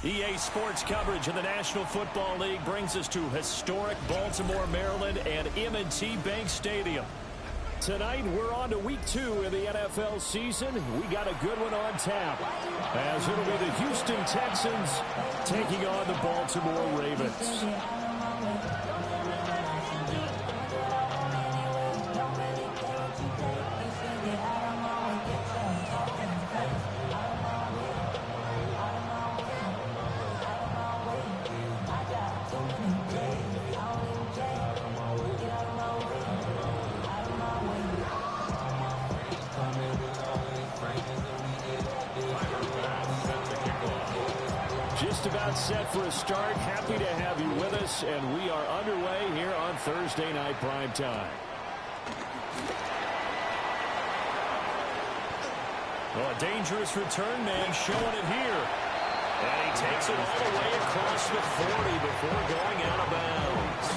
EA Sports coverage of the National Football League brings us to historic Baltimore, Maryland, and M&T Bank Stadium. Tonight, we're on to week 2 of the NFL season. We got a good one on tap, as it'll be the Houston Texans taking on the Baltimore Ravens. Just about set for a start. Happy to have you with us, and we are underway here on Thursday Night Primetime. Well, a dangerous return man showing it here. And he takes it all the way across the 40 before going out of bounds.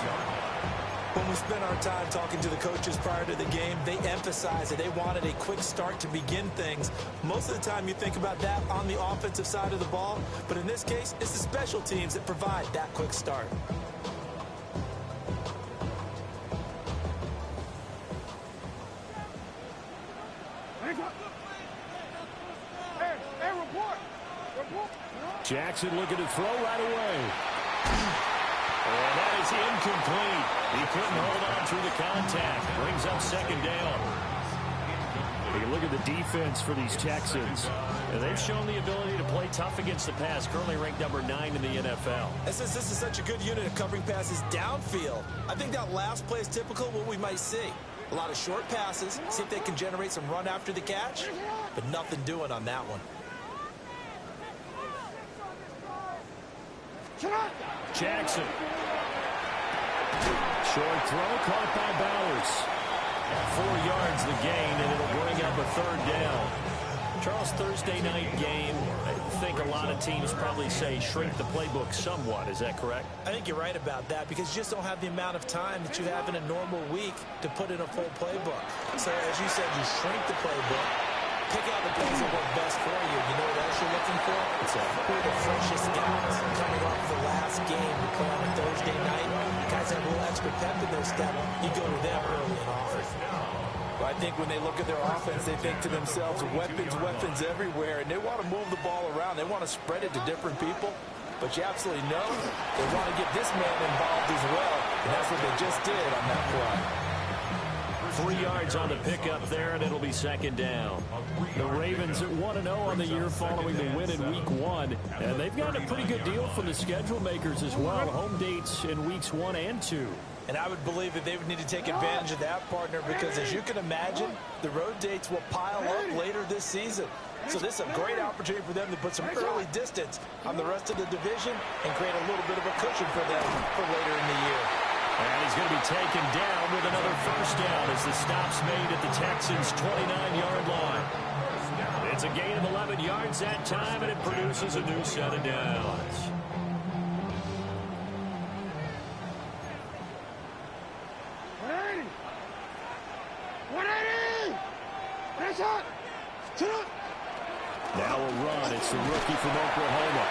When we spent our time talking to the coaches prior to the game, they emphasized that they wanted a quick start to begin things. Most of the time you think about that on the offensive side of the ball, but in this case, it's the special teams that provide that quick start. Jackson looking to throw right away. And that is incomplete. He couldn't hold on through the contact. Brings up second down. You look at the defense for these Texans. And they've shown the ability to play tough against the pass. Currently ranked number 9 in the NFL. And since this is such a good unit of covering passes downfield, I think that last play is typical of what we might see. A lot of short passes. See if they can generate some run after the catch. But nothing doing on that one. Jackson. Short throw caught by Bowers. 4 yards the gain, and it'll bring up a third down. Charles, Thursday night game, I think a lot of teams probably say shrink the playbook somewhat. Is that correct? I think you're right about that because you just don't have the amount of time that you have in a normal week to put in a full playbook. So as you said, you shrink the playbook. Pick out the plays that work best for you. You know what else you're looking for? Who are the freshest guys coming off the last game to play on a Thursday night? Guys have a little extra pep in their step. You go to them early and often. Well, I think when they look at their offense, they think to themselves, weapons everywhere, and they want to move the ball around. They want to spread it to different people. But you absolutely know they want to get this man involved as well, and that's what they just did on that play. 3 yards on the pickup there, and it'll be second down. The Ravens at 1-0 on the year following the win in Week 1. And they've got a pretty good deal from the schedule makers as well. Home dates in Weeks 1 and 2. And I would believe that they would need to take advantage of that, partner, because as you can imagine, the road dates will pile up later this season. So this is a great opportunity for them to put some early distance on the rest of the division and create a little bit of a cushion for them for later in the year. And he's going to be taken down with another first down as the stop's made at the Texans' 29-yard line. It's a gain of 11 yards that time, and it produces a new set of downs. Now a run. It's the rookie from Oklahoma.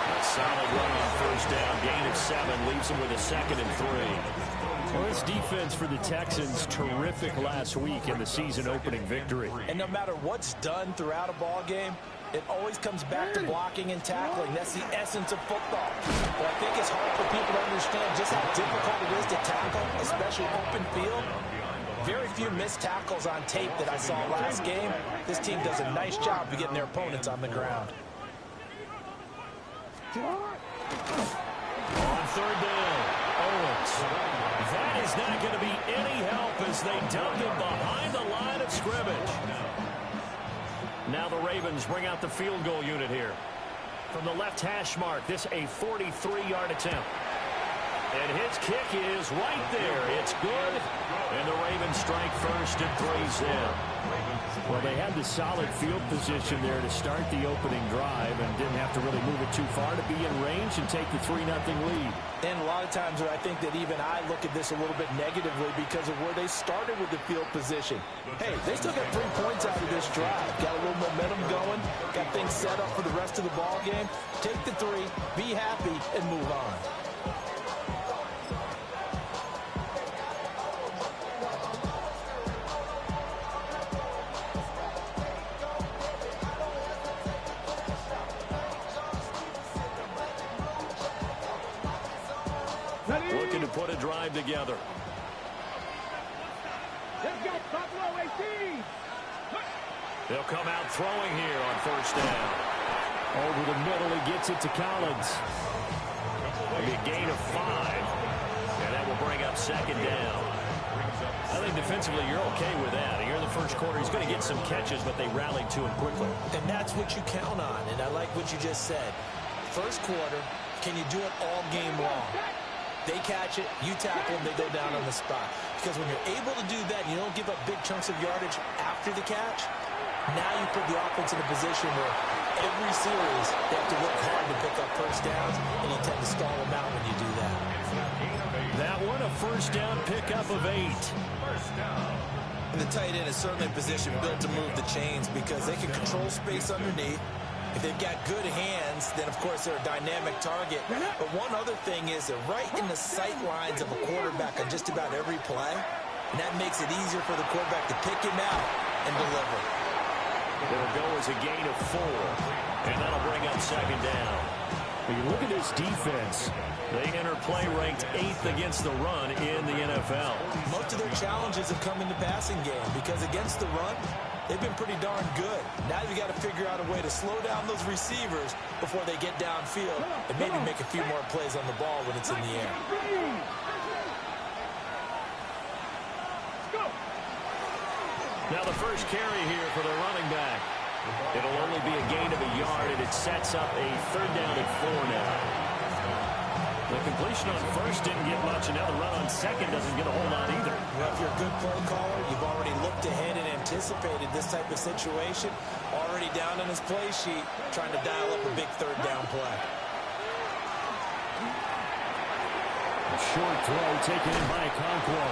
A solid run on first down. Gain of 7 leaves him with a 2nd and 3. Well, this defense for the Texans, terrific last week in the season-opening victory. And no matter what's done throughout a ball game, it always comes back to blocking and tackling. That's the essence of football. But I think it's hard for people to understand just how difficult it is to tackle, especially open field. Very few missed tackles on tape that I saw last game. This team does a nice job of getting their opponents on the ground. On third down, Owens. That is not going to be any help as they dump him behind the line of scrimmage. Now the Ravens bring out the field goal unit here. From the left hash mark, this a 43-yard attempt. And his kick is right there. It's good. And the Ravens strike first at 3's in. Well, they had the solid field position there to start the opening drive and didn't have to really move it too far to be in range and take the 3-0 lead. And a lot of times I think that even I look at this a little bit negatively because of where they started with the field position. Hey, they still got 3 points out of this drive. Got a little momentum going. Got things set up for the rest of the ball game, take the 3, be happy, and move on. Looking to put a drive together. Let's go, Buffalo 18. They'll come out throwing here on first down. Over the middle, he gets it to Collins. It'll be a gain of 5, and that will bring up second down. I think defensively you're okay with that. Here in the first quarter, he's going to get some catches, but they rallied to him quickly. And that's what you count on, and I like what you just said. First quarter, can you do it all game long? They catch it, you tackle them, they go down on the spot. Because when you're able to do that, you don't give up big chunks of yardage after the catch, now you put the offense in a position where every series they have to work hard to pick up first downs, and you tend to stall them out when you do that. That one, a first down pickup of 8. And the tight end is certainly a position built to move the chains because they can control space underneath. If they've got good hands, then, of course, they're a dynamic target. But one other thing is they're right in the sight lines of a quarterback on just about every play, and that makes it easier for the quarterback to pick him out and deliver. It'll go as a gain of 4, and that'll bring up second down. When you look at this defense, they enter play ranked 8th against the run in the NFL. Most of their challenges have come in the passing game because against the run, they've been pretty darn good. Now you got to figure out a way to slow down those receivers before they get downfield and maybe make a few more plays on the ball when it's in the air. Now the first carry here for the running back. It'll only be a gain of a yard, and it sets up a third down and 4 now. The completion on first didn't get much, and now the run on second doesn't get a whole lot either. Well, if you're a good play caller, you've already looked ahead and anticipated this type of situation. Already down on his play sheet, trying to dial up a big third down play. A short throw taken in by Okonkwo.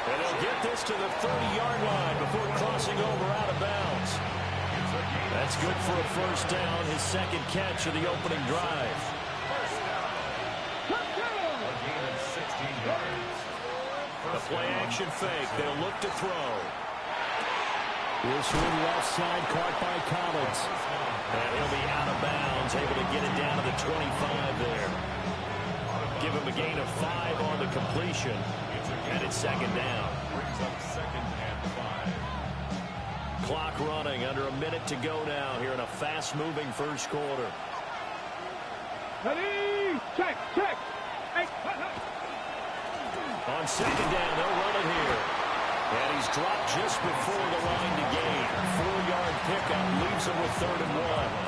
And he'll get this to the 30-yard line before crossing over out of bounds. That's good for a first down, his second catch of the opening drive. The play-action fake. They'll look to throw. This one left side caught by Collins. And he'll be out of bounds, able to get it down to the 25 there. Give him a gain of 5 on the completion. And it's second down. Clock running, under a minute to go now here in a fast-moving first quarter. Ready? Check, check. Hey, On second down, they'll run it here. And he's dropped just before the line to gain. 4-yard pickup leaves him with 3rd and 1.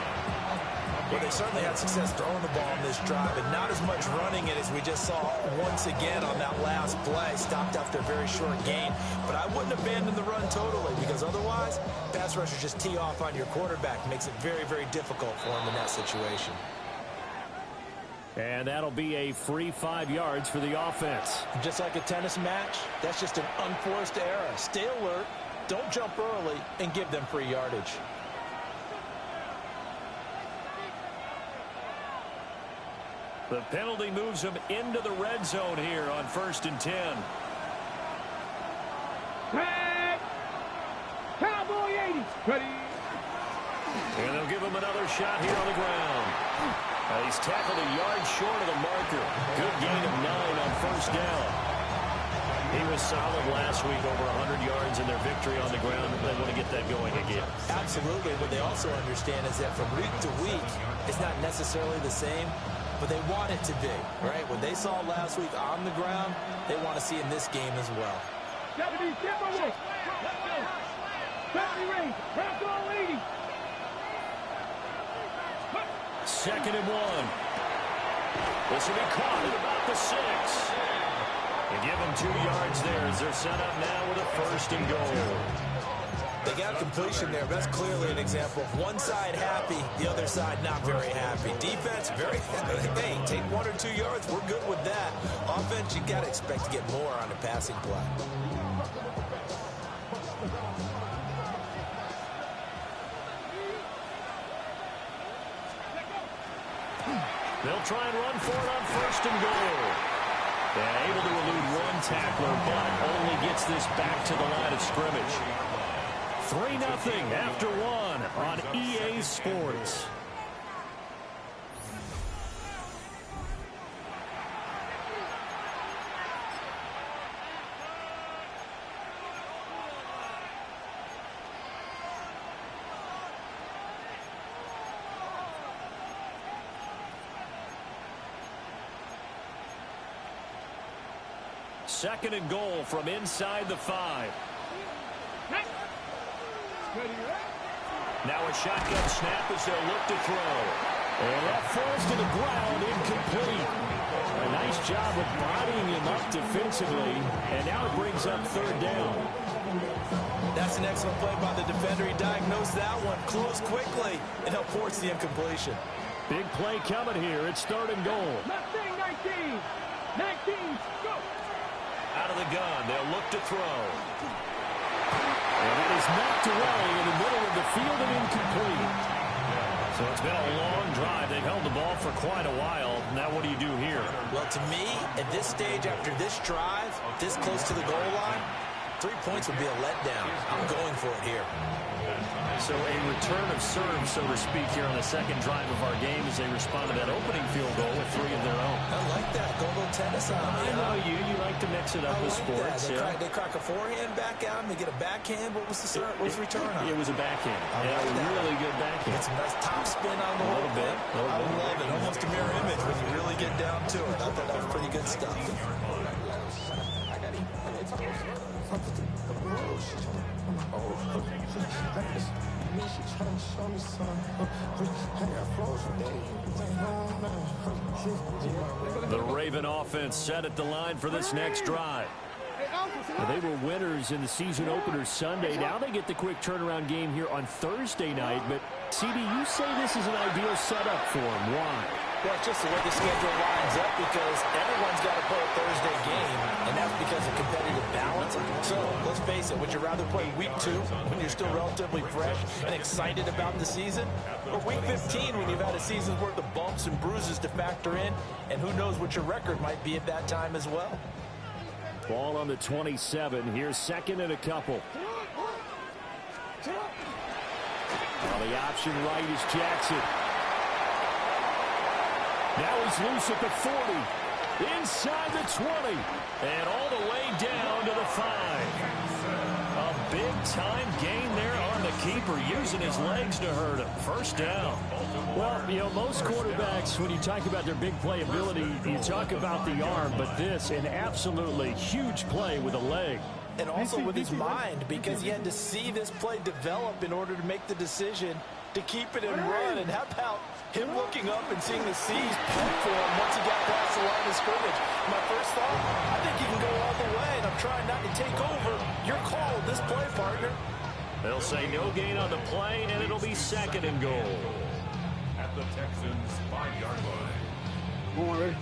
Well, they certainly had success throwing the ball on this drive, and not as much running it as we just saw once again on that last play. Stopped after a very short gain. But I wouldn't abandon the run totally, because otherwise, pass rushers just tee off on your quarterback. Makes it very, very difficult for him in that situation. And that'll be a free 5 yards for the offense. Just like a tennis match, that's just an unforced error. Stay alert, don't jump early, and give them free yardage. The penalty moves him into the red zone here on 1st and 10. Tag. Cowboy 80. Ready? And they'll give him another shot here on the ground. He's tackled a yard short of the marker. Good gain of 9 on first down. He was solid last week, over 100 yards in their victory on the ground. They want to get that going again. Absolutely. What they also understand is that from week to week, it's not necessarily the same, but they want it to be, right? What they saw last week on the ground, they want to see in this game as well. 70, step away. 70 range. Back on 80. Second and 1. This will be caught at about the 6. They give them 2 yards there as they're set up now with a 1st and goal. They got completion there. That's clearly an example of one side happy, the other side not very happy. Defense, very happy. Hey, take 1 or 2 yards. We're good with that. Offense, you got to expect to get more on the passing play. They'll try and run for it on first and goal. Yeah, able to elude one tackler, but only gets this back to the line of scrimmage. 3-0 after one on EA Sports. Second and goal from inside the 5. Now a shotgun snap as they'll look to throw. And that falls to the ground, incomplete. A nice job of bodying him up defensively. And now it brings up third down. That's an excellent play by the defender. He diagnosed that one, closed quickly, and helped force the incompletion. Big play coming here. It's third and goal. 19. 19, go. Out of the gun, they'll look to throw. And it is knocked away in the middle of the field and incomplete. So it's been a long drive. They've held the ball for quite a while. Now what do you do here? Well, to me, at this stage, after this drive, this close to the goal line, 3 points would be a letdown. I'm going for it here. So a return of serve, so to speak, here on the second drive of our game as they respond to that opening field goal with 3 of their own. I like that. Go a little tennis on me. I know you. You like to mix it up with sports. They crack a forehand back out and they get a backhand. What was the return on? It was a backhand. Yeah, really good backhand. Get some nice top spin on the a little bit. I love it. Almost a mirror image when you really get down to it. I thought that was pretty good stuff. The Raven offense set at the line for this next drive. They were winners in the season opener Sunday. Now they get the quick turnaround game here on Thursday night. But, CD, you say this is an ideal setup for them. Why? Well, it's just the way the schedule lines up because everyone's got to play a Thursday game, and that's because of competitive balance. So, let's face it, would you rather play week 2 when you're still relatively fresh and excited about the season? Or week 15 when you've had a season's worth of bumps and bruises to factor in, and who knows what your record might be at that time as well? Ball on the 27. Here's second and a couple. Well, the option right is Jackson. Now he's loose at the 40. Inside the 20. And all the way down to the 5. A big-time gain there on the keeper, using his legs to hurt him. First down. Well, you know, most quarterbacks, when you talk about their big play ability, you talk about the arm, but this, an absolutely huge play with a leg. And also with his mind, because he had to see this play develop in order to make the decision to keep it and run. And how about him looking up and seeing the C's pump for him once he got past the line of scrimmage? My first thought, I think he can go all the way, and I'm trying not to take over. Your call, this play, partner. They'll say no gain on the play, and it'll be second and goal. At the Texans' 5-yard line. Come on, ready?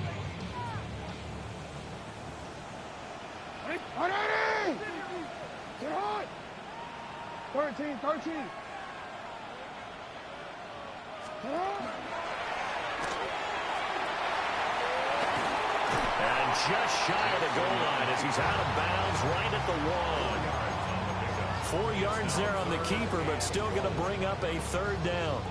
Ready? Get hot! 13. And just shy of the goal line as he's out of bounds right at the 1. 4 yards there on the keeper, but still going to bring up a third down.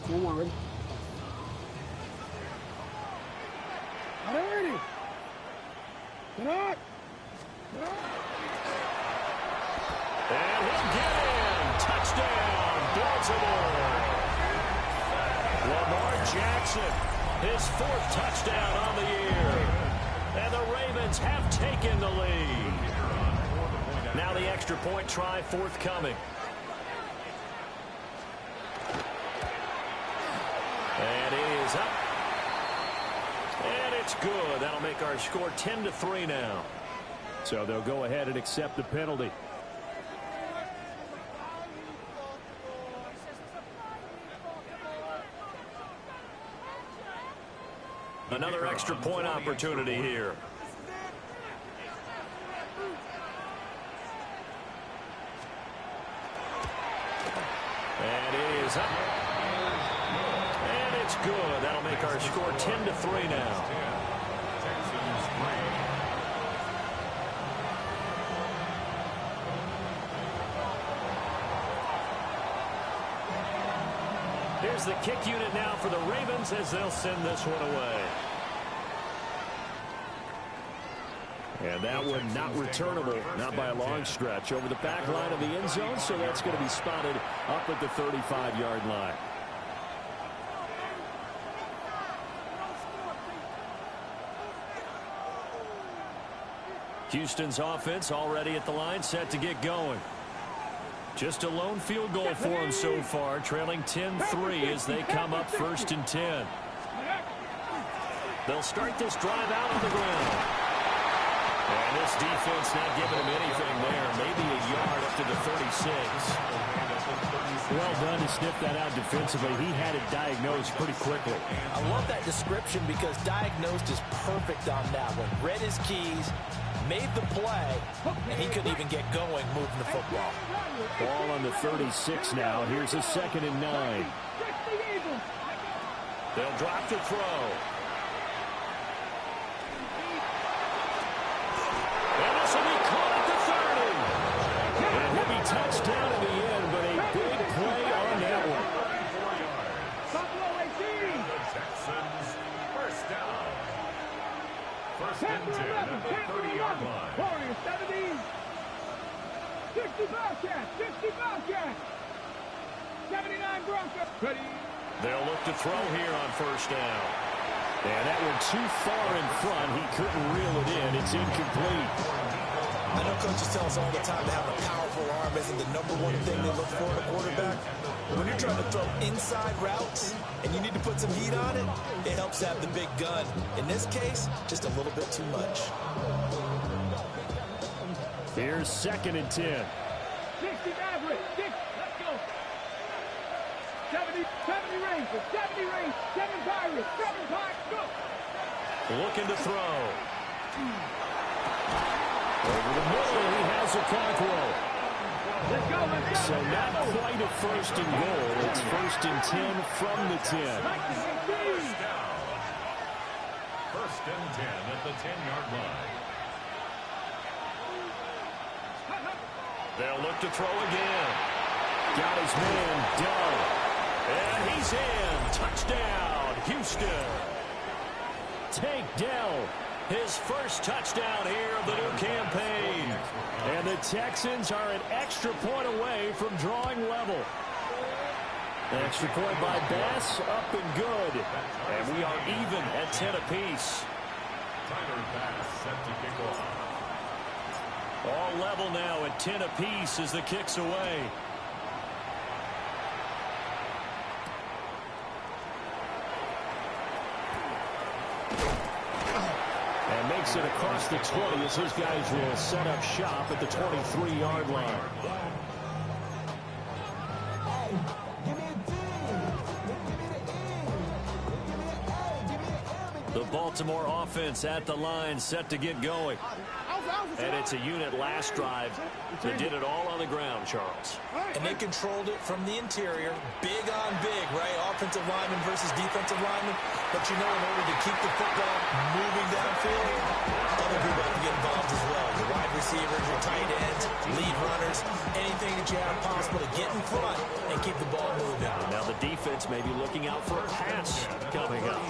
Come on, ready? Ready? Get up! And he'll get in. Touchdown, Baltimore. Lamar Jackson, his 4th touchdown on the year. And the Ravens have taken the lead. Now the extra point try forthcoming. And it is up. And it's good. That'll make our score 10-3 now. So they'll go ahead and accept the penalty. Another extra point opportunity here. And it is up. And it's good. That'll make our score 10-3 now. Texans 3. Here's the kick unit now for the Ravens as they'll send this one away. And that one not returnable, not by a long stretch, over the back line of the end zone, so that's going to be spotted up at the 35-yard line. Houston's offense already at the line, set to get going. Just a lone field goal for them so far, trailing 10-3 as they come up 1st and 10. They'll start this drive out on the ground. And this defense not giving him anything there. Maybe a yard up to the 36. Well done to sniff that out defensively. He had it diagnosed pretty quickly. I love that description because diagnosed is perfect on that one. Read his keys, made the play, and he couldn't even get going moving the football. Ball on the 36 now. Here's a 2nd and 9. They'll drop the throw. And this will be caught at the 30. And he'll be touchdown in the end, but a big play on that one. The Texans first down. 1st and 10 at the 30-yard line. 60 Bobcats, 60 Bobcats, 79 Broncos. Ready. They'll look to throw here on 1st down. And that one too far in front. He couldn't reel it in. It's incomplete. I know coaches tell us all the time to have a powerful arm isn't the #1 thing they look for in a quarterback. When you're trying to throw inside routes and you need to put some heat on it, it helps to have the big gun. In this case, just a little bit too much. Here's 2nd and 10. 60 Maverick, 6, let's go. 70 Rangers, 70 Rangers, 7 Pirates, 7 Pirates, go. Looking to throw. Over the middle, he has a clock roll. Let's go, let's go. So not quite a 1st and goal. It's 1st and 10 from the 10. First down. 1st and 10 at the 10-yard line. They'll look to throw again. Got his man done. And he's in. Touchdown, Houston. Tank Dell, his first touchdown here of the new campaign. And the Texans are an extra point away from drawing level. Extra point by Bass, up and good. And we are even at 10 apiece. Tyler Bass set to kick off. All level now at 10 apiece as the kick's away. And makes it across the 20 as his guys will set up shop at the 23-yard line. The Baltimore offense at the line, set to get going. And it's a unit last drive that did it all on the ground, Charles. And they controlled it from the interior. Big on big, right? Offensive lineman versus defensive lineman. But you know, in order to keep the football moving downfield, other people have to get involved as well. Your wide receivers, your tight ends, lead runners, anything that you have possible to get in front and keep the ball moving. Now the defense may be looking out for a pass coming up.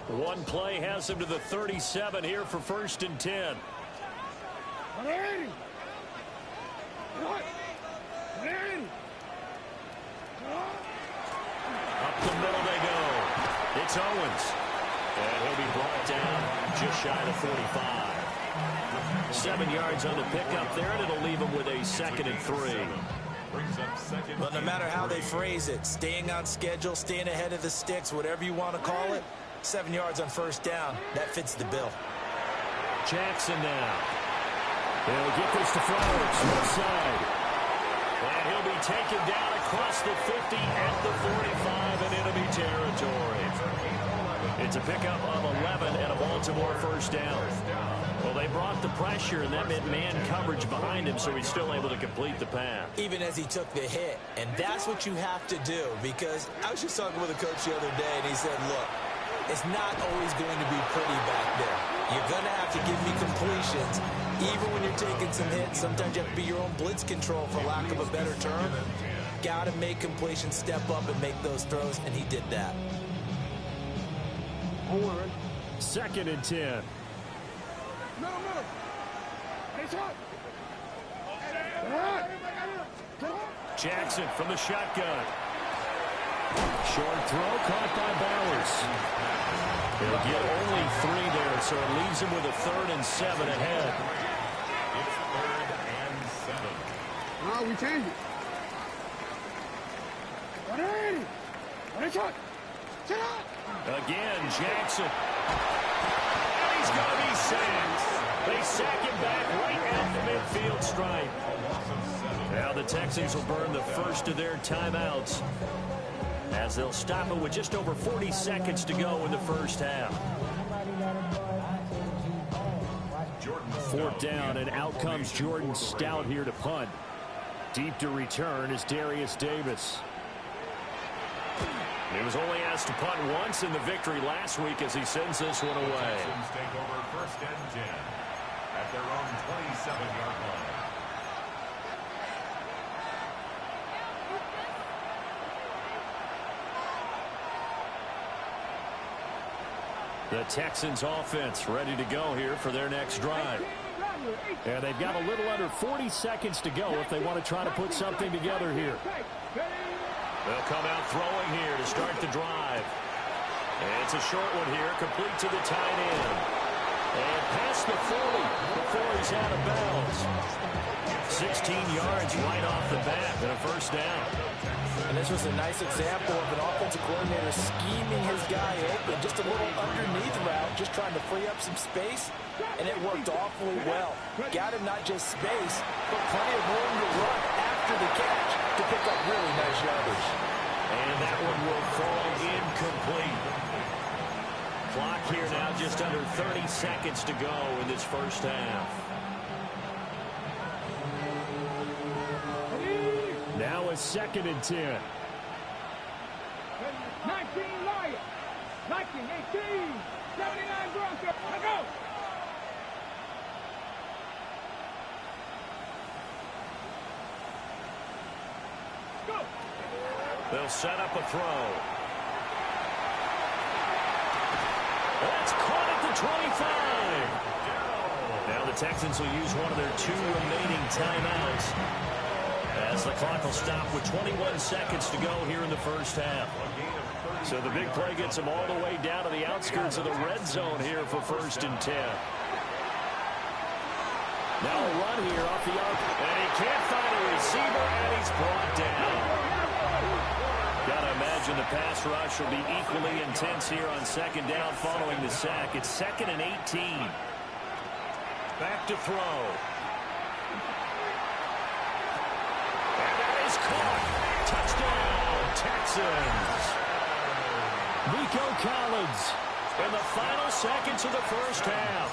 One play has him to the 37 here for 1st and 10. Up the middle they go. It's Owens. And he'll be brought down just shy of 45. 7 yards on the pickup there, and it'll leave him with a 2nd and 3. But no matter how they phrase it, staying on schedule, staying ahead of the sticks, whatever you want to call it, 7 yards on 1st down, that fits the bill. Jackson now. They'll get this to Flowers, left side. And he'll be taken down across the 50 at the 45 in enemy territory. It's a pickup of 11 and a Baltimore first down. Well, they brought the pressure, and that meant man coverage behind him, so he's still able to complete the pass. Even as he took the hit. And that's what you have to do, because I was just talking with a coach the other day, and he said, look, it's not always going to be pretty back there. You're going to have to give me completions. Even when you're taking some hits, sometimes you have to be your own blitz control, for lack of a better term. Got to make completions, step up, and make those throws, and he did that. 2nd and 10. Jackson from the shotgun. Short throw caught by Bowers. He'll get only 3 there, so it leaves him with a 3rd and 7 ahead. It's 3rd and 7. Oh, we change it. Again, Jackson. And he's going to be sacked. They sack him back right at the midfield stripe. Now the Texans will burn the first of their timeouts, as they'll stop it with just over 40 seconds to go in the first half. 4th down, and out comes Jordan Stout here to punt. Deep to return is Darius Davis. He was only asked to punt once in the victory last week as he sends this one away. Texans take over 1st and 10 at their own 27-yard line. The Texans offense ready to go here for their next drive. And they've got a little under 40 seconds to go if they want to try to put something together here. They'll come out throwing here to start the drive. And it's a short one here, complete to the tight end. And past the 40 before he's out of bounds. 16 yards right off the bat and a first down. And this was a nice example of an offensive coordinator scheming his guy open. Just a little underneath route, just trying to free up some space. And it worked awfully well. Got him not just space, but plenty of room to run after the catch to pick up really nice yardage. And that one will fall incomplete. Clock here now just under 30 seconds to go in this first half. Now a 2nd and 10. 19 Lions. 19, 18, 79 Broncos. Let's go. Go. They'll set up a throw. That's caught at the 25. Now the Texans will use one of their 2 remaining timeouts, as the clock will stop with 21 seconds to go here in the first half. So the big play gets them all the way down to the outskirts of the red zone here for 1st and 10. Now a run here off the arc, and he can't find a receiver, and he's brought down. Gotta imagine the pass rush will be equally intense here on 2nd down following the sack. It's 2nd and 18. Back to throw. Caught. Touchdown, Texans. Nico Collins in the final seconds of the first half.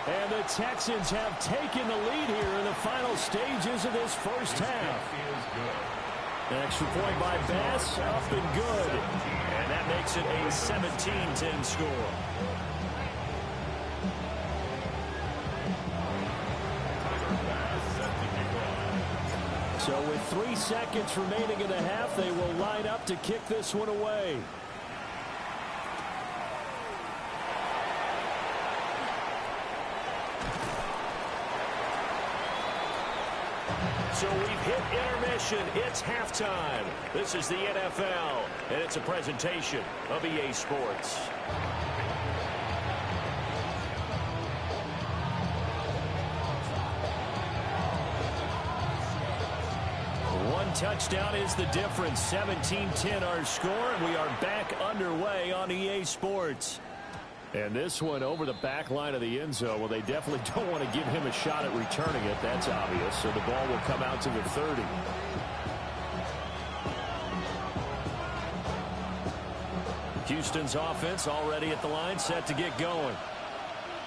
And the Texans have taken the lead here in the final stages of this first half. An extra point by Bass, up and good. And that makes it a 17-10 score. So with 3 seconds remaining in the half, they will line up to kick this one away. So we've hit intermission. It's halftime. This is the NFL, and it's a presentation of EA Sports. One touchdown is the difference. 17-10 our score, and we are back underway on EA Sports. And this one over the back line of the end zone. Well, they definitely don't want to give him a shot at returning it. That's obvious. So the ball will come out to the 30. Houston's offense already at the line, set to get going.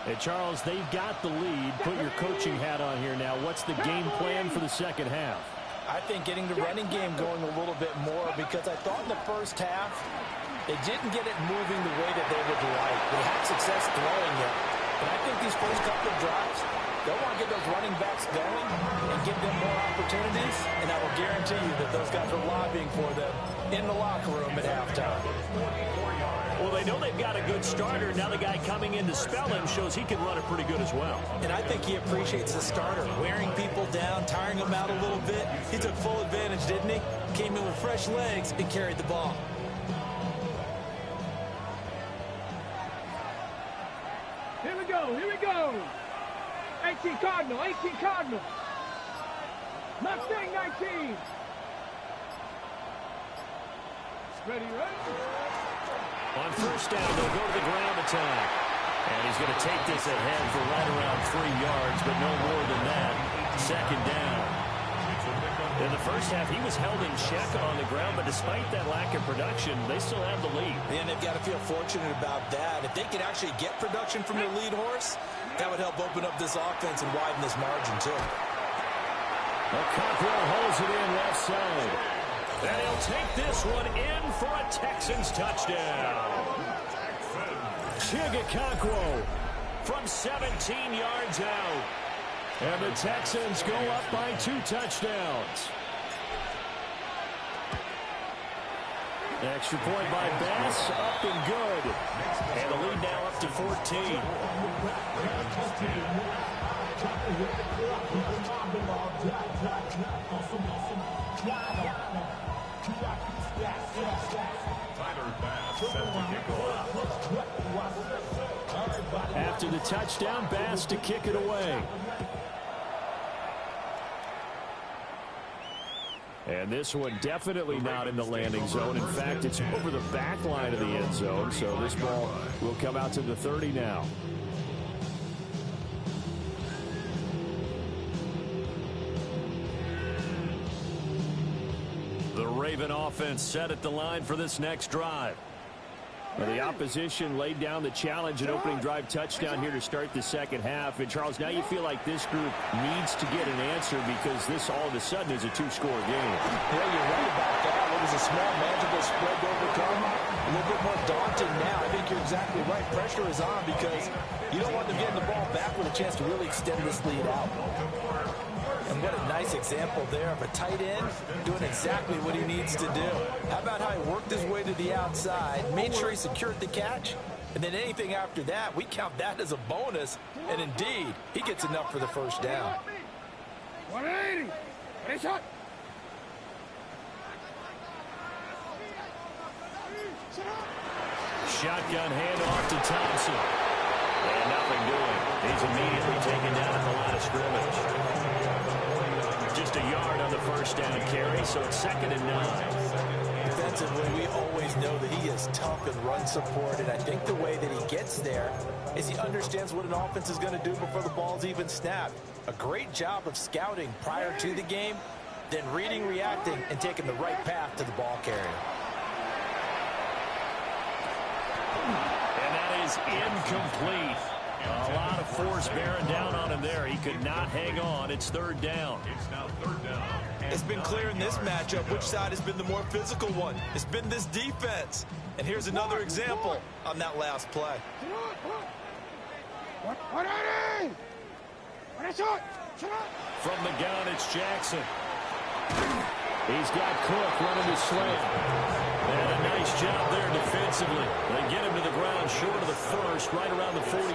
And Charles, they've got the lead. Put your coaching hat on here now. What's the game plan for the second half? I think getting the running game going a little bit more, because I thought in the first half they didn't get it moving the way that they would like. They had success throwing it. But I think these first couple of drives, they'll want to get those running backs going and give them more opportunities. And I will guarantee you that those guys are lobbying for them in the locker room at halftime. Well, they know they've got a good starter. Now the guy coming in to spell him shows he can run it pretty good as well. And I think he appreciates the starter, wearing people down, tiring them out a little bit. He took full advantage, didn't he? Came in with fresh legs and carried the ball. Here we go, here we go. 18 Cardinal, 18 Cardinal. Mustang 19. Ready, ready? On first down, they'll go to the ground attack. And he's going to take this ahead for right around 3 yards, but no more than that. Second down. In the first half, he was held in check on the ground, but despite that lack of production, they still have the lead. And they've got to feel fortunate about that. If they could actually get production from their lead horse, that would help open up this offense and widen this margin, too. Well, Cockrell holds it in left side. And he'll take this one in for a Texans touchdown. Chigakakwo from 17 yards out. And the Texans go up by 2 touchdowns. Extra point by Bass, up and good. And the lead now up to 14. After the touchdown, Bass to kick it away. And this one definitely not in the landing zone. In fact, it's over the back line of the end zone. So this ball will come out to the 30 now. The Raven offense set at the line for this next drive. Well, the opposition laid down the challenge, an opening drive touchdown here to start the second half. And, Charles, now you feel like this group needs to get an answer because this all of a sudden is a 2-score game. Yeah, you're right about that. It was a small, manageable spread to overcome. A little bit more daunting now. I think you're exactly right. Pressure is on because you don't want them getting the ball back with a chance to really extend this lead out. And what a nice example there of a tight end doing exactly what he needs to do. How about how he worked his way to the outside, made sure he secured the catch, and then anything after that, we count that as a bonus. And indeed, he gets enough for the first down. 180. Ready, shot. Shotgun handoff to Thompson. And nothing doing. He's immediately taken down at the line of scrimmage. Just a yard on the first down carry, so it's 2nd and 9. Defensively, we always know that he is tough and run support, and I think the way that he gets there is he understands what an offense is going to do before the ball's even snapped. A great job of scouting prior to the game, then reading, reacting, and taking the right path to the ball carrier. And that is incomplete. A lot of force bearing down on him there. He could not hang on. It's 3rd down. It's now 3rd down. It's been clear in this matchup which side has been the more physical one. It's been this defense. And here's another example on that last play. 180. Ready, shot. From the gun, it's Jackson. He's got Cook running the slant. And a nice job there defensively. They get him to the ground short of the first, right around the 42.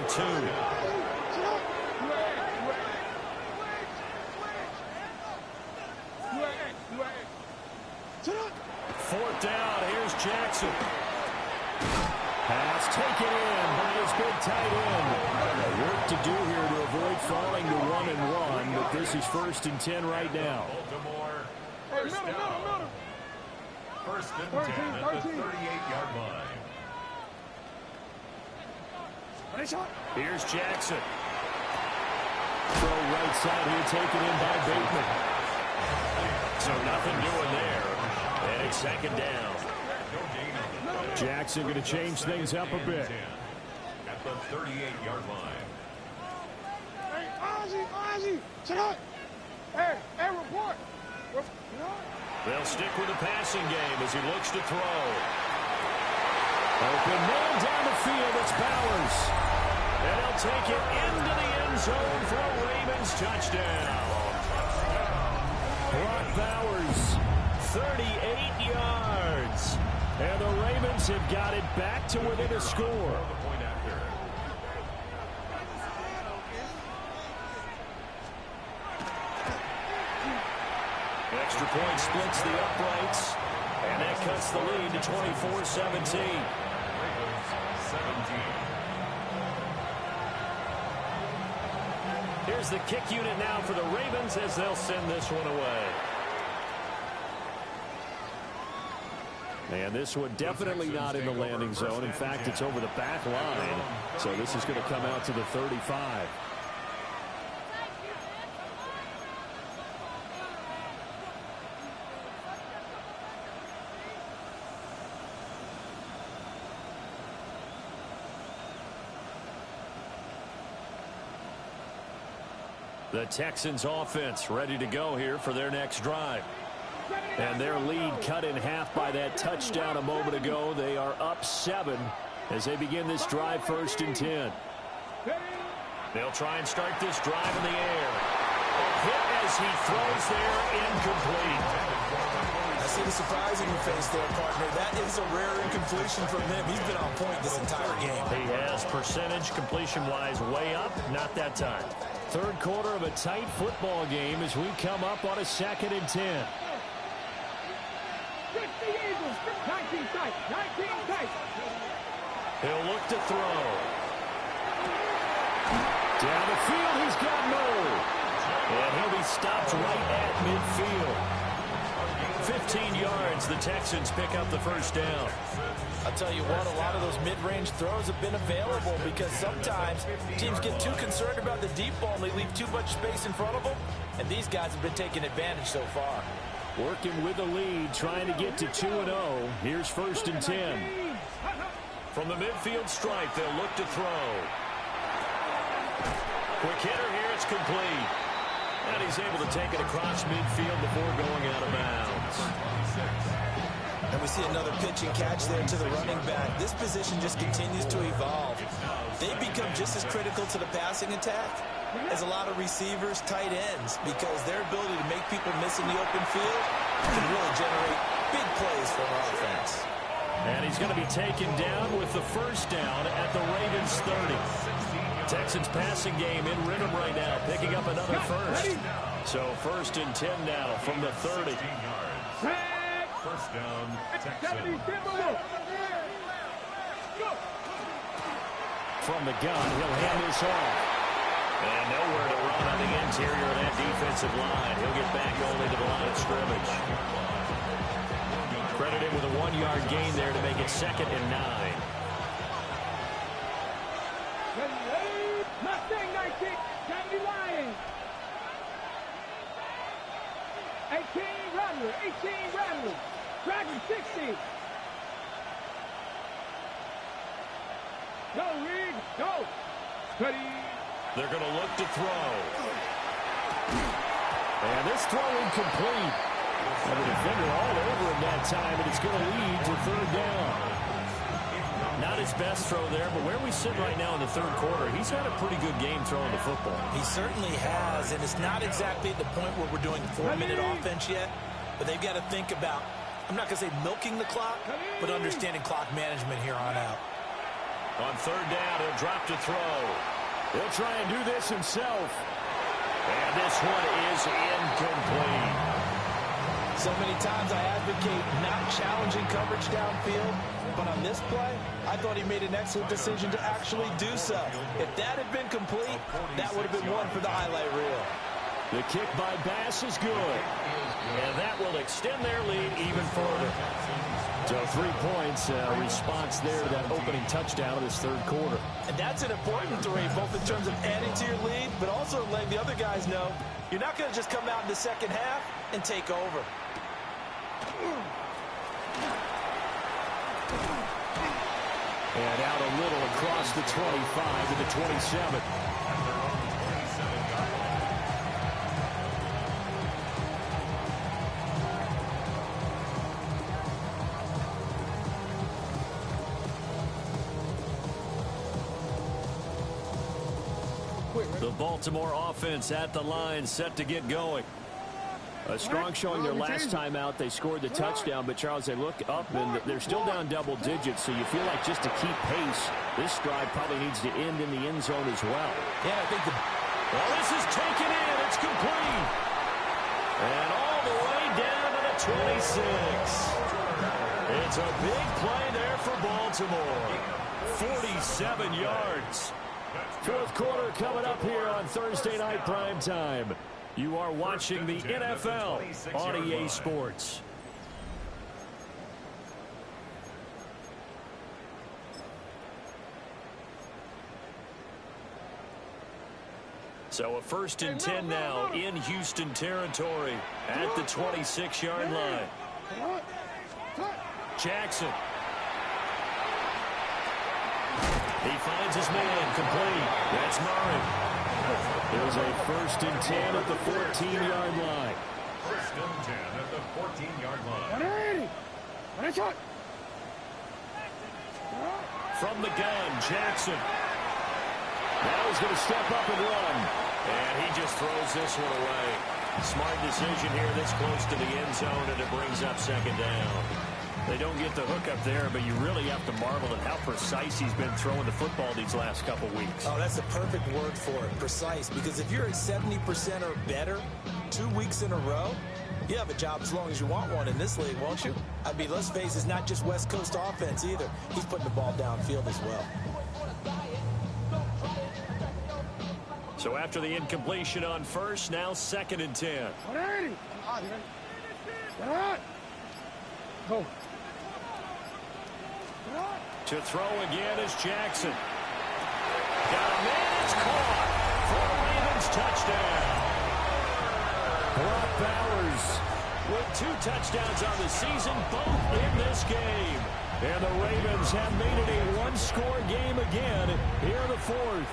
4th down, here's Jackson. Pass taken in by his big tight end. Work to do here to avoid falling to 1-1, but this is 1st and 10 right now. Baltimore, first down. 1st and 10 at the 38-yard line. Here's Jackson. Throw right side here, taken in by Bateman. So nothing doing there. And it's second down. Jackson going to change things up a bit. At the 38-yard line. Hey, Ozzie, sit up. Hey, report. They'll stick with the passing game as he looks to throw. Open man down the field. It's Bowers. And he'll take it into the end zone for a Ravens touchdown. Brock Bowers, 38 yards. And the Ravens have got it back to within a score. Extra point splits the uprights. And that cuts the lead to 24-17. Here's the kick unit now for the Ravens as they'll send this one away. And this one definitely not in the landing zone. In fact, it's over the back line. So this is going to come out to the 35. The Texans offense ready to go here for their next drive. And their lead cut in half by that touchdown a moment ago. They are up 7 as they begin this drive 1st and 10. They'll try and start this drive in the air. A hit as he throws there, incomplete. I see the surprise in your face there, partner. That is a rare incompletion from him. He's been on point this entire game. He has percentage completion-wise way up, not that time. Third quarter of a tight football game as we come up on a 2nd and 10. 19 tight. He'll look to throw. Down the field, he's got Moore. And he'll be stopped right at midfield. 15 yards, the Texans pick up the first down. I'll tell you what, a lot of those mid-range throws have been available because sometimes teams get too concerned about the deep ball and they leave too much space in front of them. And these guys have been taking advantage so far. Working with the lead, trying to get to 2-0. Here's 1st and 10. From the midfield stripe, they'll look to throw. Quick hitter here, it's complete. And he's able to take it across midfield before going out of bounds. And we see another pitch and catch there to the running back. This position just continues to evolve. They become just as critical to the passing attack as a lot of receivers, tight ends, because their ability to make people miss in the open field can really generate big plays for our offense. And he's going to be taken down with the first down at the Ravens 30. Texans passing game in rhythm right now, picking up another first. So 1st and 10 now from the 30. First down, Texans. From the gun, he'll hand this off. And nowhere to run on the interior of that defensive line. He'll get back only to the line of scrimmage. Credit him with a 1-yard gain there to make it 2nd and 9. Mustang 19, Johnny Lions. 18 Rattler. Dragon 60. Go, Reed, go. Ready. They're going to look to throw. And this throw incomplete. And the defender all over him that time, and it's going to lead to 3rd down. Not his best throw there, but where we sit right now in the 3rd quarter, he's had a pretty good game throwing the football. He certainly has, and it's not exactly at the point where we're doing 4-minute offense yet, but they've got to think about, I'm not going to say milking the clock, but understanding clock management here on out. On 3rd down, he'll drop to throw. He'll try and do this himself. And this one is incomplete. So many times I advocate not challenging coverage downfield, but on this play, I thought he made an excellent decision to actually do so. If that had been complete, that would have been one for the highlight reel. The kick by Bass is good. And that will extend their lead even further. So 3 points, response there to that opening touchdown of this third quarter. And that's an important 3, both in terms of adding to your lead, but also letting the other guys know you're not going to just come out in the second half and take over. And out a little across the 25 to the 27. The Baltimore offense at the line, set to get going. A strong showing their last time out. They scored the touchdown, but, Charles, they look up, and they're still down double digits, so you feel like just to keep pace, this drive probably needs to end in the end zone as well. Yeah, I think well, this is taken in. It's complete. And all the way down to the 26. It's a big play there for Baltimore. 47 yards. Fourth quarter coming up here on Thursday Night Primetime. You are watching the NFL on EA Sports. So a 1st and 10 now in Houston territory at the 26-yard line. Jackson. He finds his man complete. That's Murray. There's a 1st and 10 at the 14-yard line. 1st and 10 at the 14-yard line. From the gun, Jackson. Now he's going to step up and run. And he just throws this one away. Smart decision here this close to the end zone, and it brings up 2nd down. They don't get the hook up there, but you really have to marvel at how precise he's been throwing the football these last couple weeks. Oh, that's the perfect word for it, precise. Because if you're at 70% or better 2 weeks in a row, you have a job as long as you want one in this league, won't you? I mean, let's face it, it's not just West Coast offense either. He's putting the ball downfield as well. So after the incompletion on 1st, now 2nd and 10. Go. To throw again is Jackson. Got a man, it's caught for a Ravens touchdown. Brock Bowers with 2 touchdowns on the season, both in this game. And the Ravens have made it a one-score game again here in the 4th.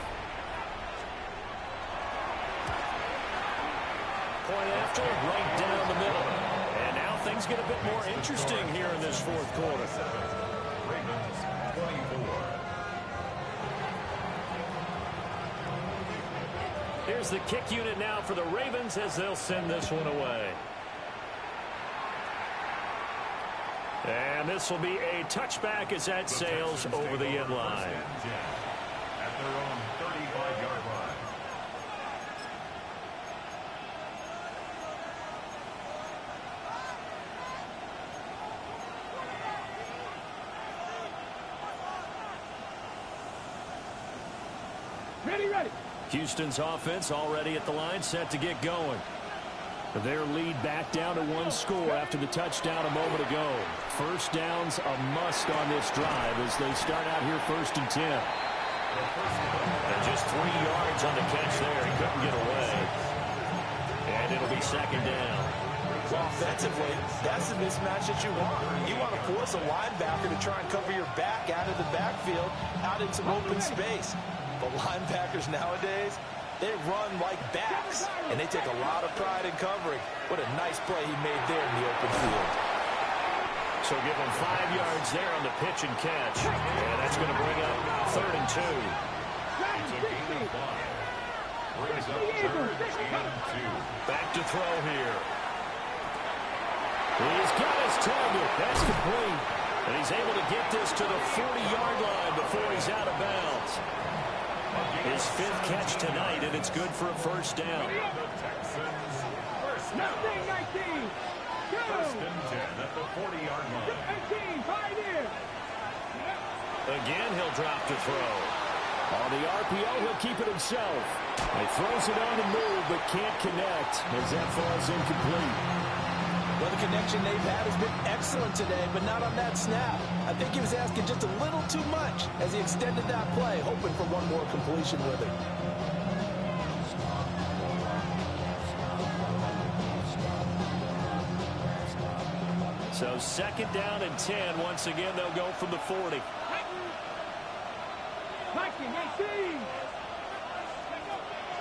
Point after, right down the middle. And now things get a bit more interesting here in this 4th quarter. Ravens 24. Here's the kick unit now for the Ravens as they'll send this one away. And this will be a touchback as that sails over the end line. At their own 35-yard line. Ready. Houston's offense already at the line, set to get going. Their lead back down to 1 score after the touchdown a moment ago. 1st down's a must on this drive as they start out here 1st and 10. And just 3 yards on the catch there. He couldn't get away. And it'll be 2nd down. Offensively, that's the mismatch that you want. You want to force a linebacker to try and cover your back out of the backfield, out in some open space. But linebackers nowadays, they run like backs, and they take a lot of pride in covering. What a nice play he made there in the open field. So give him 5 yards there on the pitch and catch. And that's going to bring up 3rd and 2. Back to throw here. He's got his target. That's complete. And he's able to get this to the 40-yard line before he's out of bounds. His 5th catch tonight, and it's good for a 1st down. The Texans, 1st down. 19. Go. 1st and 10 at the 40-yard line. 18, 5 in. Again, he'll drop to throw. On the RPO, he'll keep it himself. He throws it on the move, but can't connect as that falls incomplete. Well, the connection they've had has been excellent today, but not on that snap. I think he was asking just a little too much as he extended that play, hoping for one more completion with it. So second down and 10. Once again, they'll go from the 40.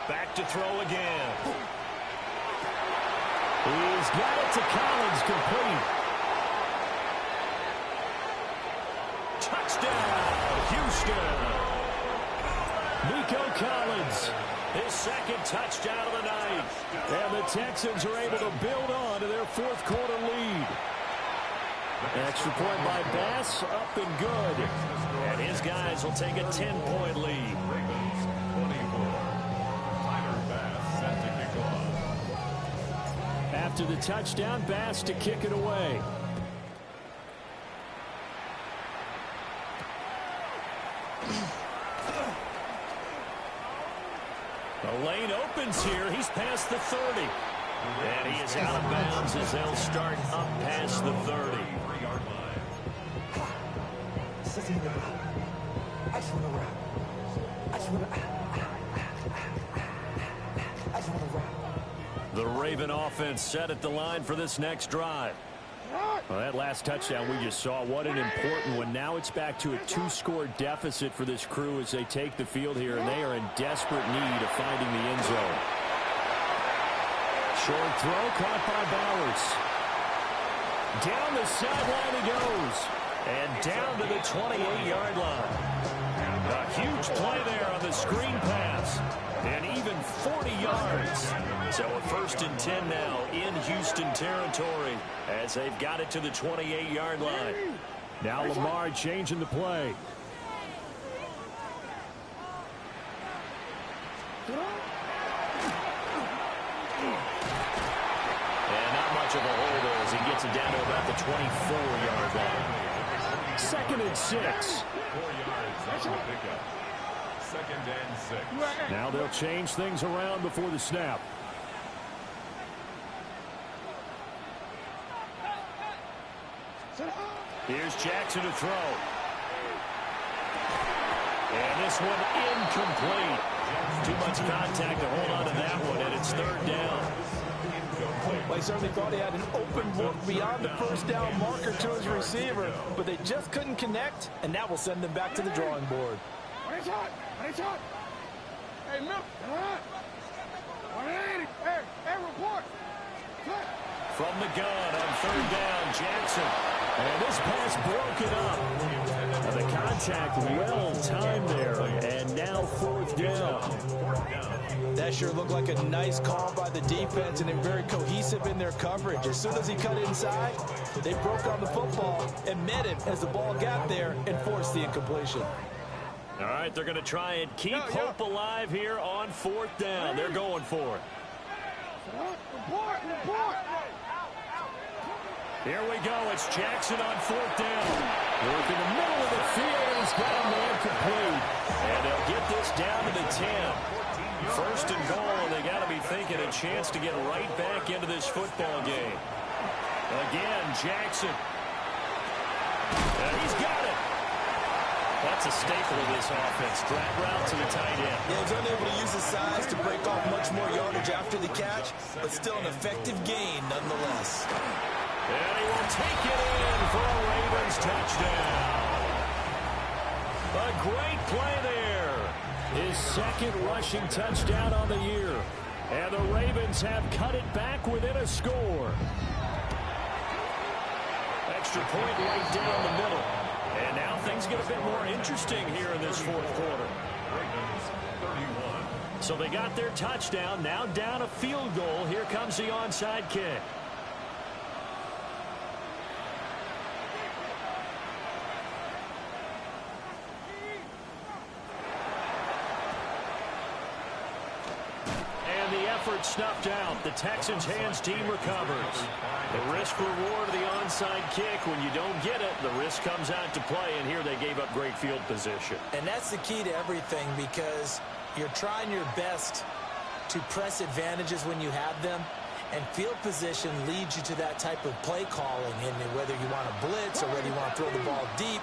Back to throw again. He's got it to Collins, complete. Touchdown, Houston. Nico Collins. His second touchdown of the night. And the Texans are able to build on to their fourth quarter lead. Extra point by Bass, up and good. And his guys will take a 10-point lead. Ravens 24. Tyler Bass set to kick off. After the touchdown, Bass to kick it away. The lane opens here. He's past the 30. And he is out of bounds as they'll start up past the 30. The Raven offense set at the line for this next drive. Well, that last touchdown we just saw, what an important one. Now it's back to a 2-score deficit for this crew as they take the field here, and they are in desperate need of finding the end zone. Short throw caught by Bowers. Down the sideline he goes. And down to the 28-yard line. A huge play there on the screen pass. And even 40 yards. So a 1st and 10 now in Houston territory as they've got it to the 28-yard line. Now Lamar changing the play. And not much of a hold there as he gets it down to about the 24-yard line. 2nd and 6. 4 yards on the pickup. 2nd and 6. Now they'll change things around before the snap. Here's Jackson to throw. And this one incomplete. Too much contact to hold on to that one, and it's 3rd down. Well, he certainly thought he had an open look beyond the 1st down marker to his receiver, but they just couldn't connect, and that will send them back to the drawing board. Hey, look. Hey, report. From the gun on 3rd down, Jackson. And this pass broken up. And the contact well timed there. And now 4th down. That sure looked like a nice call by the defense and very cohesive in their coverage. As soon as he cut inside, they broke on the football and met him as the ball got there and forced the incompletion. All right, they're going to try and keep hope alive here on 4th down. They're going for it. Report. Here we go. It's Jackson on 4th down. Work in the middle of the field. He's got a man complete. And they'll get this down to the 10. 1st and goal. They got to be thinking a chance to get right back into this football game. Again, Jackson. And he's got it. That's a staple of this offense. Drag route to the tight end. Yeah, he was unable to use his size to break off much more yardage after the catch, but still an effective gain nonetheless. And he will take it in for a Ravens touchdown. A great play there. His 2nd rushing touchdown on the year. And the Ravens have cut it back within a score. Extra point right down the middle. And now things get a bit more interesting here in this 4th quarter. Ravens 31. So they got their touchdown. Now down a field goal. Here comes the onside kick. effort snuffed out. The Texans' hands team recovers. The risk-reward of the onside kick. When you don't get it, the risk comes out to play, and here they gave up great field position. And that's the key to everything, because you're trying your best to press advantages when you have them, and field position leads you to that type of play calling. And whether you want to blitz or whether you want to throw the ball deep,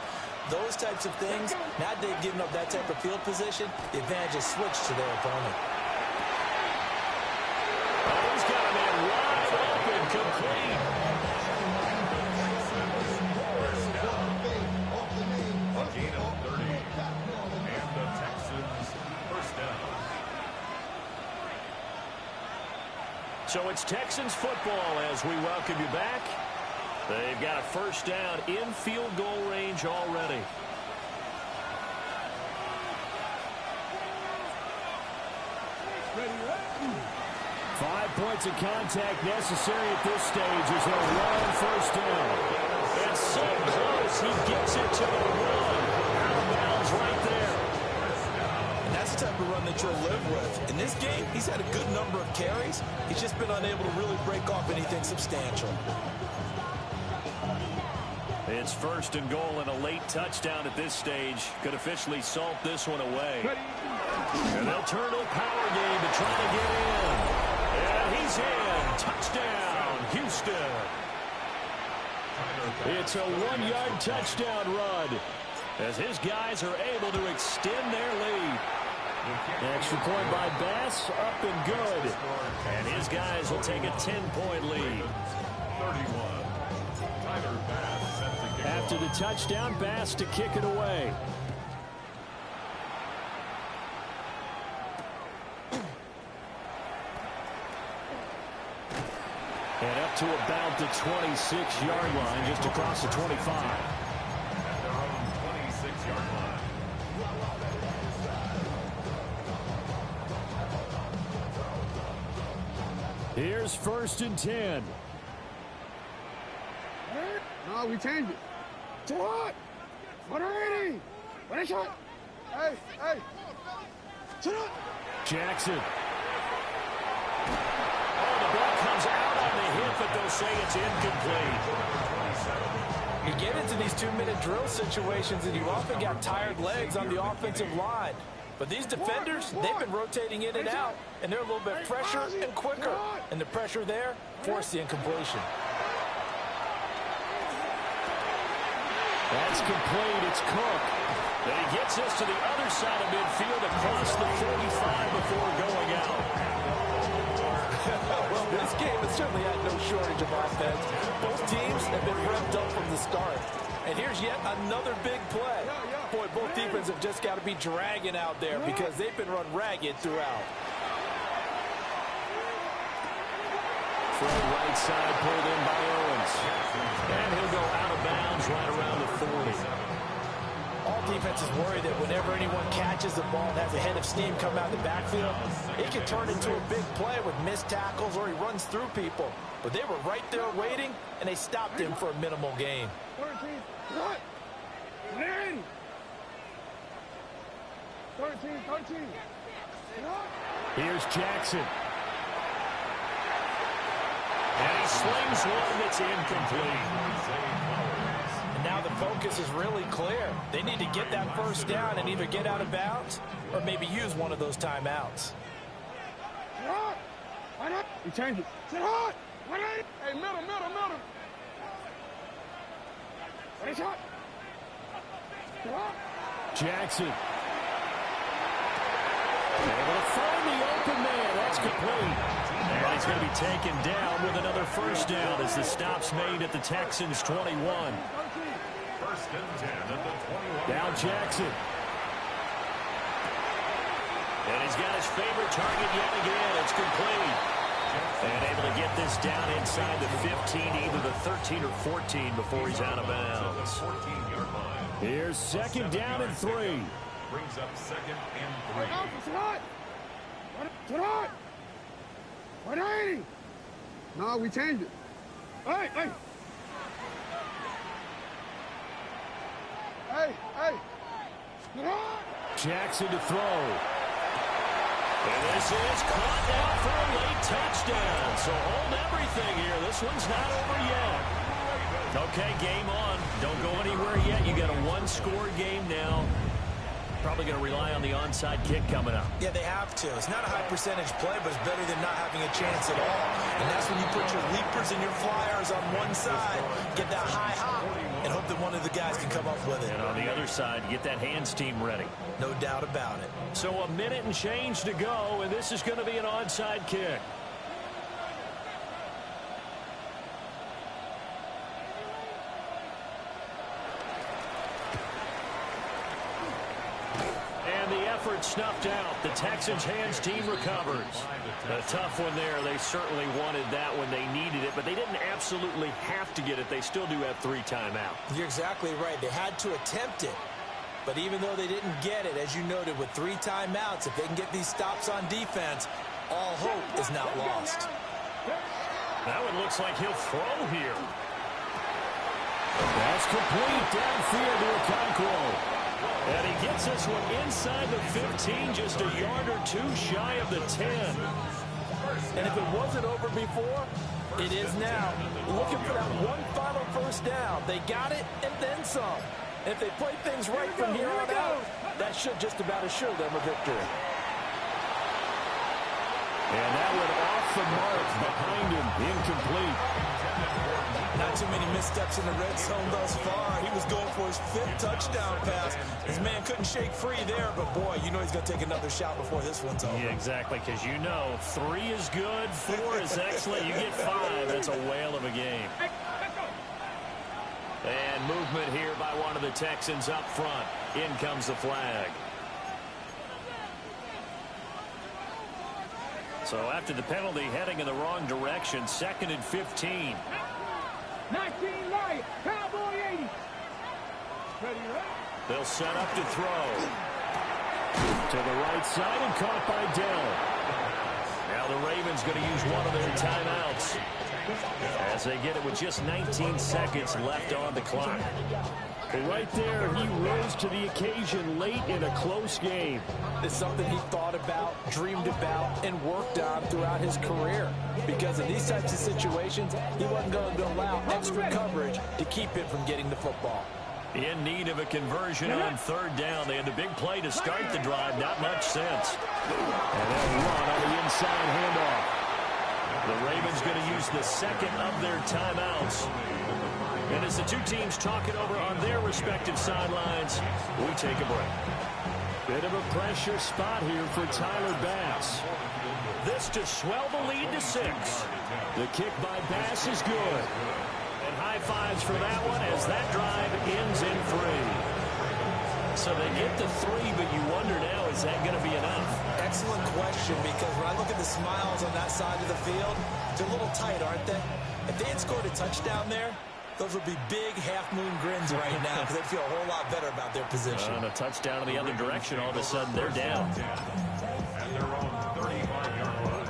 those types of things, now they've given up that type of field position, the advantage is switched to their opponent. He's got a man wide open, complete. A gain of 30. And the Texans first down. So it's Texans football as we welcome you back. They've got a first down in field goal range already. Five points of contact necessary at this stage as they'll run first down. It's so close. He gets it to the one. Out of bounds right there. And that's the type of run that you'll live with. In this game, he's had a good number of carries. He's just been unable to really break off anything substantial. It's first and goal and a late touchdown at this stage. Could officially salt this one away. And they'll turn to a power game to try to get in. And he's in. Touchdown, Houston. It's a one-yard touchdown run as his guys are able to extend their lead. Extra point by Bass, up and good. And his guys will take a 10-point lead. 31. Tyler Bass set to kick After off. the touchdown, Bass to kick it away. And up to about the 26-yard line, just across the 25. At their own 26-yard line. Here's first and 10. No, we changed it. To what? 180. What is shot? Hey, hey. To what? Jackson. Oh, the ball comes out on the hip, but they'll say it's incomplete. You get into these 2-minute drill situations, and you often got tired legs on the offensive line. But these defenders, they've been rotating in and out, and they're a little bit fresher and quicker. And the pressure there forced the incompletion. That's complete. It's Cook. Then he gets this to the other side of midfield across the 45 before going out. Well, this game has certainly had no shortage of offense. Both teams have been revved up from the start. And here's yet another big play. Boy, both defenses have just got to be dragging out there because they've been run ragged throughout. From right side, pulled in by Owens. And he'll go out of bounds right around the 40. All defenses worry that whenever anyone catches the ball and has a head of steam come out of the backfield, it can turn into a big play with missed tackles or he runs through people. But they were right there waiting, and they stopped him for a minimal gain. 13. What? 180. 13. Here's Jackson. And he slings one that's incomplete. And now the focus is really clear. They need to get that first down and either get out of bounds or maybe use one of those timeouts. You change it. Sit hard. 180. Hey, middle. What is hot? Jackson. Able to find the open man. That's complete. And he's going to be taken down with another first down as the stop's made at the Texans' 21. First and 10 at the 21. Now Jackson. And he's got his favorite target yet again. It's complete. And able to get this down inside the 15, either the 13 or 14 before he's out of bounds. 14-yard line. Here's second down and 3. Brings up second and 3. Sit hard. 180. No, we changed it. Hey. Sit hard. Jackson to throw. And this is caught now for a late touchdown. So hold everything here. This one's not over yet. Okay, game on. Don't go anywhere yet. You got a one-score game now. Probably going to rely on the onside kick coming up. Yeah, they have to. It's not a high-percentage play, but it's better than not having a chance at all. And that's when you put your leapers and your flyers on one side, get that high hop, and hope that one of the guys can come up with it. And on the other side, get that hands team ready. No doubt about it. So a minute and change to go, and this is going to be an onside kick. Snuffed out. The Texans' hands team recovers. A tough one there. They certainly wanted that when they needed it, but they didn't absolutely have to get it. They still do have 3 timeouts. You're exactly right. They had to attempt it. But even though they didn't get it, as you noted, with 3 timeouts, if they can get these stops on defense, all hope is not lost. That one looks like he'll throw here. That's complete downfield to Okonkwo. And he gets this one inside the 15, just a yard or 2 shy of the 10. And if it wasn't over before, it is now. Looking for that one final first down. They got it and then some. And if they play things right from here on out, that should just about assure them a victory. And that one off the mark behind him, incomplete. Not too many missteps in the red zone thus far. He was going for his 5th touchdown pass. His man couldn't shake free there, but boy, you know he's going to take another shot before this one's over. Yeah, exactly, because you know 3 is good, 4 is excellent. You get 5, that's a whale of a game. And movement here by one of the Texans up front. In comes the flag. So after the penalty, heading in the wrong direction, 2nd and 15. 19 Lions, Cowboy 80. Ready, right? They'll set up to throw. To the right side and caught by Dell. Now the Ravens going to use one of their timeouts as they get it with just 19 seconds left on the clock. Right there, he rose to the occasion late in a close game. It's something he thought about, dreamed about, and worked on throughout his career. Because in these types of situations, he wasn't going to allow extra coverage to keep him from getting the football. In need of a conversion on 3rd down. They had a big play to start the drive. Not much sense. And they'll run on the inside handoff. The Ravens going to use the 2nd of their timeouts. And as the 2 teams talk it over on their respective sidelines, we take a break. Bit of a pressure spot here for Tyler Bass. This to swell the lead to 6. The kick by Bass is good. And high fives for that one as that drive ends in 3. So they get the 3, but you wonder now, is that going to be enough? Excellent question, because when I look at the smiles on that side of the field, they're a little tight, aren't they? If they had scored a touchdown there, those would be big half-moon grins right now because they'd feel a whole lot better about their position. On a touchdown in the other direction, all of a sudden they're down. And they're on 35-yard line.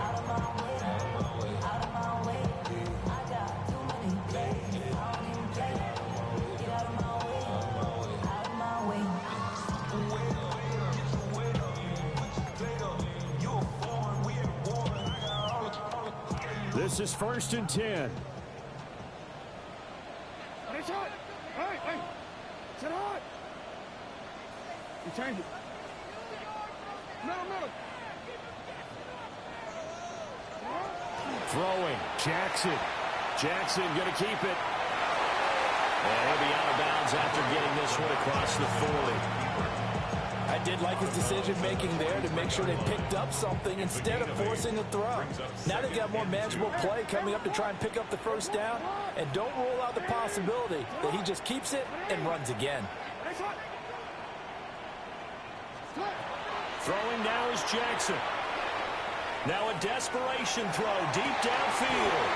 This is 1st and 10. It's hot. Hey. It's hot. You change it. Middle. Throwing. Jackson going to keep it. And he'll be out of bounds after getting this one across the 40. I did like his decision-making there to make sure they picked up something instead of forcing a throw. Now they've got more manageable play coming up to try and pick up the 1st down, and don't rule out the possibility that he just keeps it and runs again. Throwing now is Jackson. Now a desperation throw deep downfield.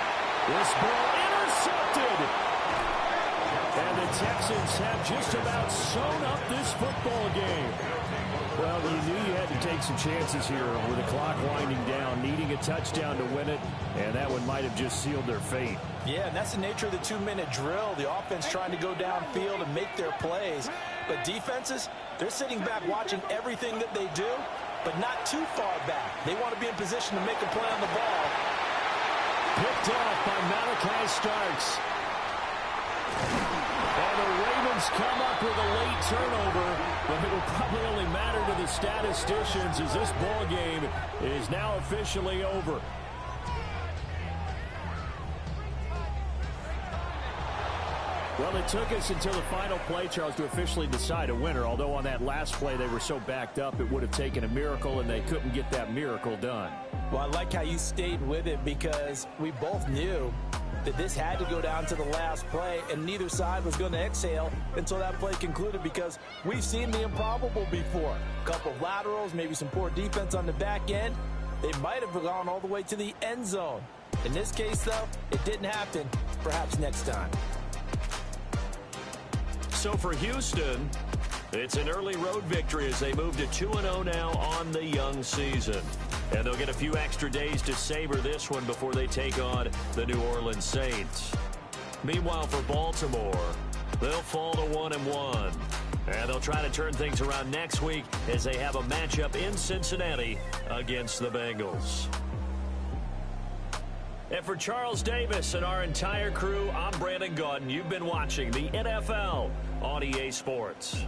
This ball intercepted. And the Texans have just about sewn up this football game. Well, you knew you had to take some chances here with the clock winding down, needing a touchdown to win it, and that one might have just sealed their fate. Yeah, and that's the nature of the 2-minute drill. The offense trying to go downfield and make their plays. But defenses, they're sitting back watching everything that they do but not too far back. They want to be in position to make a play on the ball. Picked off by Malachi Starks. And the Ravens come up with a late turnover, but it will probably only matter to the statisticians as this ball game is now officially over. Well, it took us until the final play, Charles, to officially decide a winner, although on that last play they were so backed up it would have taken a miracle, and they couldn't get that miracle done. Well, I like how you stayed with it because we both knew that this had to go down to the last play, and neither side was going to exhale until that play concluded because we've seen the improbable before. A couple of laterals, maybe some poor defense on the back end. They might have gone all the way to the end zone. In this case, though, it didn't happen. Perhaps next time. So for Houston, it's an early road victory as they move to 2-0 now on the young season. And they'll get a few extra days to savor this one before they take on the New Orleans Saints. Meanwhile, for Baltimore, they'll fall to 1-1. And they'll try to turn things around next week as they have a matchup in Cincinnati against the Bengals. And for Charles Davis and our entire crew, I'm Brandon Gaudin. You've been watching the NFL on EA Sports.